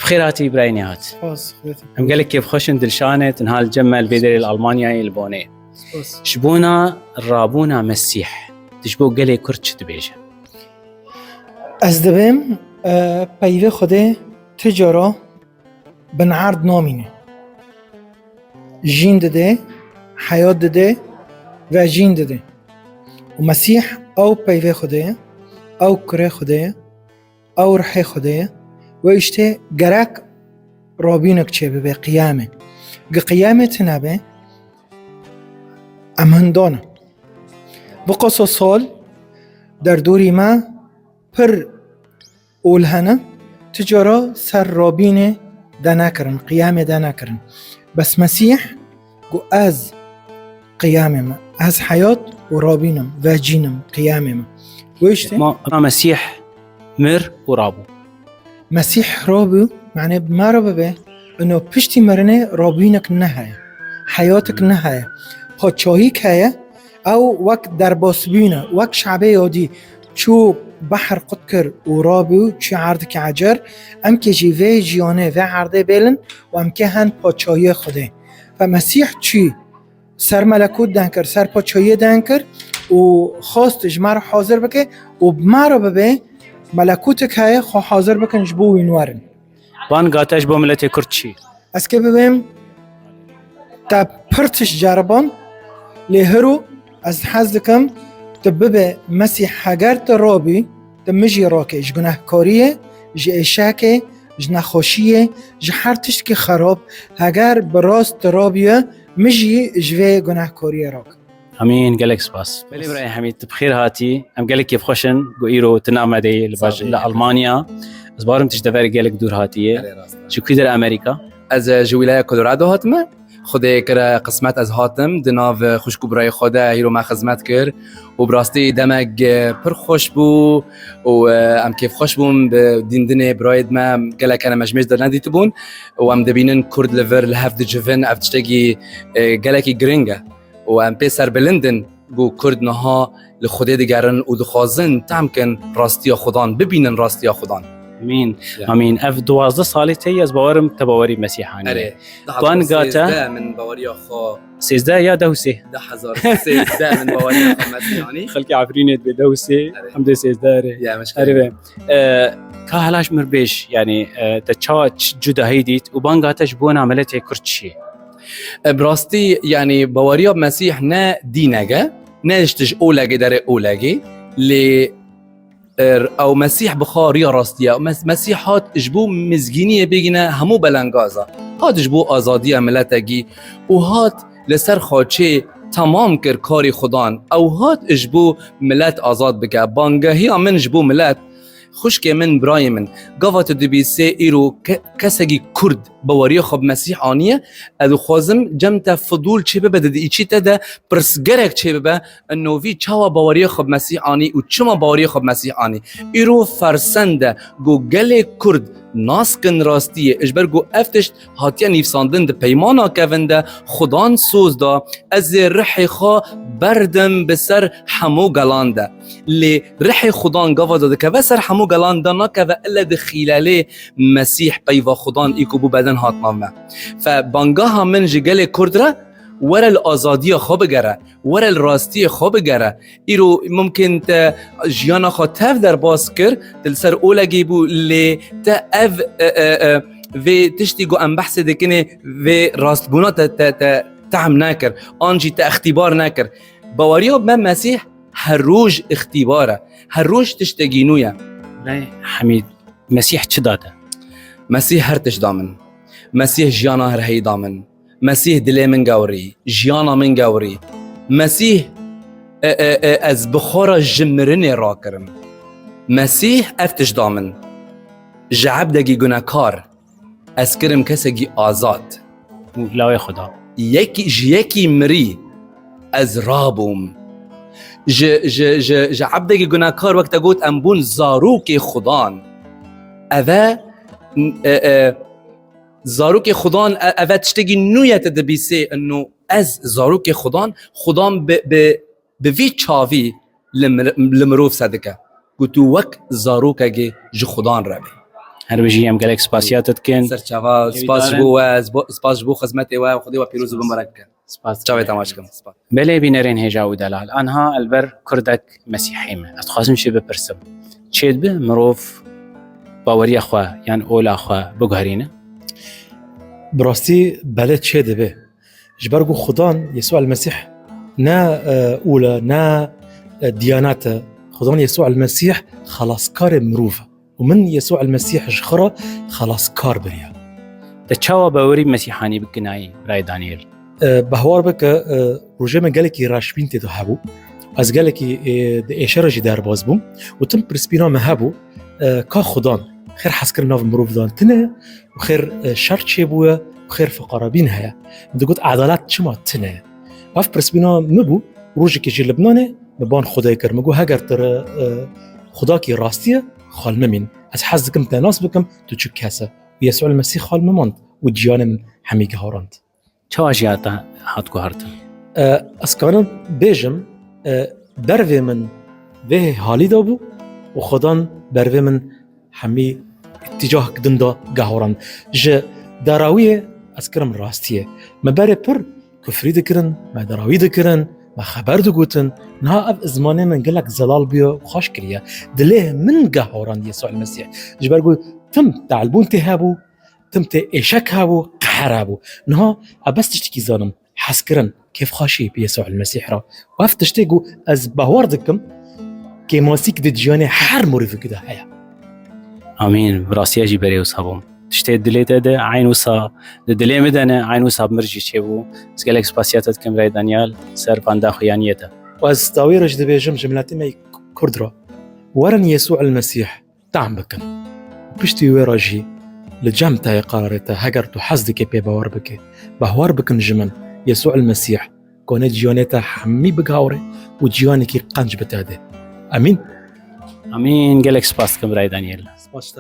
بخيراتي براينيات سپاس خودت. ام قال لك كيف خوشن دلشانت نهال جمع البيدري الالمانيا البوني سپاس. شبونا رابونا مسيح تشبو قال كرتش دبيجه از دبم پیوه خوده تجارا بنعرض نامینه جین دده حیات دده و جین دده و مسیح او پیوه خوده او کره خوده او رح خوده و اشته گرک رابینک چه به قیامه قیامه تنبه امهندانه بقصة سال در دوری ما پر اولهنه تجارا سر رابینه ده نکرن قیامه ده نکرن بس مسیح گو از قیامه ما از حیات و رابینم و جینم قیامه ما ویشته؟ ما مسيح مر ورابو مسیح رابو معنی ما رابو به انو پشتی مرنه رابینک نهایه حیاتک نهایه پاچاهی که او وقت در باسبینه وقت شعبه یادی چو بحر قد کر و رابو چی عرض که عجر ام که جیوه جیانه و عرضه بیلن و ام که هن پاچاهی خوده و مسیح چی سر ملکوت دن کر سر پاچاهی دن کر و خواست جمع حاضر بکه و بما رو به ملکوت که خو حاضر بکن جبو وینورن وان قاتش بو ملتي كرتشي از که ببیم تا پرتش جربان لیهرو از حز دکم تا ببه مسیح هگر تا رابی تا مجی راکه اش گناه کاریه جه اشاکه جه نخوشیه جه هر تشت که خراب هگر براست رابیه مجی جوه گناه کاریه راک امين قال لك سباس بلي براي حميد بخير هاتي ام قال لك كيف خوشن قويرو تنامدي لالمانيا زبارم تشدفر قال لك دور هاتيه شو كيدر امريكا از جویلای کلرادو هاتمه خود کرا قسمت از هاتم دناو خوشکو برای خود هیرو ما خدمت کر و براستی دمگ پر خوش بو و ام کیف خوش بوم دیندن براید ما گله کنه مجمش در ندیت بون و ام دبینن کرد لور لهفت جوون افتشتگی گله کی گرینگه و ام پیسر بلندن بو کرد نها لخوده دیگرن و دخوازن تمکن راستی خودان ببینن راستی خودان امين امين اف 12 سالي تي از باورم تباوري مسيحاني اره طان قاتا من باوریا خو 13 يا دوسه 10000 سيزده من باوریا خو مسیحانی خلقي عفرينت بدوسه حمد 13 یا مش اربه كهلاش مربيش يعني تشا جدا هيديت وبانغاتش بون عملته كرتشي براستی یعنی باوریا مسیح نه دینگه نه اشتش اولگی در اولگی لی او مسیح بخاریا راستیه مسیح هات اجبو مزگینیه بگینه همو بلنگازا هات اجبو آزادی ملتگی و هات لسر خاچه تمام کر کاری خدان او هات اجبو ملت آزاد بگه بانگهی من اجبو ملت خوشکه من برای من گاوات دبیسه ایرو کسگی کرد باوری خوب مسیح آنیه ادو خوازم جمت فضول چه ببه دادی ایچی تده پرسگرک چه ببه انو وی چاوا باوری خوب مسیح آنی و چما باوری خوب مسیح آنی ایرو فرسنده گو گل کرد ناسکن راستیه اجبر گو افتشت هاتیا نیفساندن ده پیمانا کونده خدان سوز دا از رح خوا بردم بسر همو گلانده لی رح خدان گاوا داده که بسر همو گلانده ناکه و الا ده خیلاله مسیح پیوا خدان ایکو بو بدن هاتنامه فبانگاه من جگل کرد را ورا الازادی خوب گره ورا الراستی خوب گره ایرو ممکن تا جیانا خو تف در باز کر دل سر اولگی بو لی تا اف و تشتی گو ام بحث دکنه و راست بونا تا تعم نکر آنجی تا اختبار نکر باوریا من مسیح هر روز اختباره هر روز تشتگینویه لا حميد مسيح چه داده مسیح هر تش دامن مسیح جیانا هر هی دامن مسیح دل من گوری جیانا من گوری مسیح از بخار جمرنی را کرم مسیح افتش دامن جعب دگی گناهکار از کرم کسگی آزاد لا خدا یکی مری از رابوم عبدگی گناهکار وقت گوت امبون زاروک خدان اوه زاروک خدان اوه تشتگی نویت دبیسه انو از زاروک خدان به وی چاوی لمروف صدقه گوتو وک زاروک اگه جو خدان ربی هر بجي ام گلک سپاسیاتت کن سرچاوا سپاس سپاس بو خدمتی و خدای و پیروز بن برکه سپاس چاوی تماش کم سپاس بله بینرین هجا و دلال آنها البر کردک مسیحیم از خواستم چی بپرسم چید به مروف باوری خوا یعنی اولا خوا بگهرینه براستی بله چه دبه جبرگو خدان يسوع المسيح نا أولى نا ديانات خدان يسوع المسيح خلاص كار مروفة ومن يسوع المسيح جخرة خلاص كار بريا تشاوا باوری مسیحانی بکنایی برای دانیل بهوار بك روجه من قالك راشبين تدهبو از قالك إشارة دار بازبو وتم برسبينا مهبو كا خدان خير حسكر ناف مروف دان تنه وخير شرط شبوه وخير فقرابين هيا بدي قلت عضلات شما تنه وف برسبينا مبو روجه كي لبنانه مبان خدای کرمگو هگر تر خدا کی راستیه خال ممین از حزكم تناسبكم تو چه کسه يسوع المسيح خال مماند و جیان من همیگه هارند چه جیاتا هات گوهرت اسکانم بیجم بروی من به حالی دابو و خدان بروی من همی اتجاه کدن دا گهارند جه دراویه اسکرم راستیه مباره پر کفری دکرن ما دراوی دکرن ما خبر دگوتن نها اف زمانه من قلق زلال بيو خوش كريا دليه من قهوران يسوع المسيح جبرقو تم تعلبون تهابو تم تأشك هابو قحر هابو نها أبس تشتكي زانم حسكرن كيف خاشي بيسوع المسيح را وف تشتكو از بهواردكم كي ماسيك دجياني حر مريفو كده هيا آمین براستی اجی بری وصابم تشتي دلیت ده عین وصا دلی مدنه عین وصاب مرجی چه بو از گلک سپاسیاتت کم رای دانیال سر پاندا خیانیته وأز تاويرج دبيجم جملاتي ما كردرا ورن يسوع المسيح تعم بكم بشتي ويراجي لجم تاي قرارته هجر تو حزدك بي باور بك بهوار بكن جمن يسوع المسيح كون جيونيته حمي بقاوري وجيونيكي قنج بتاده امين آمین گلک سپاس کم رای دانیال سپاس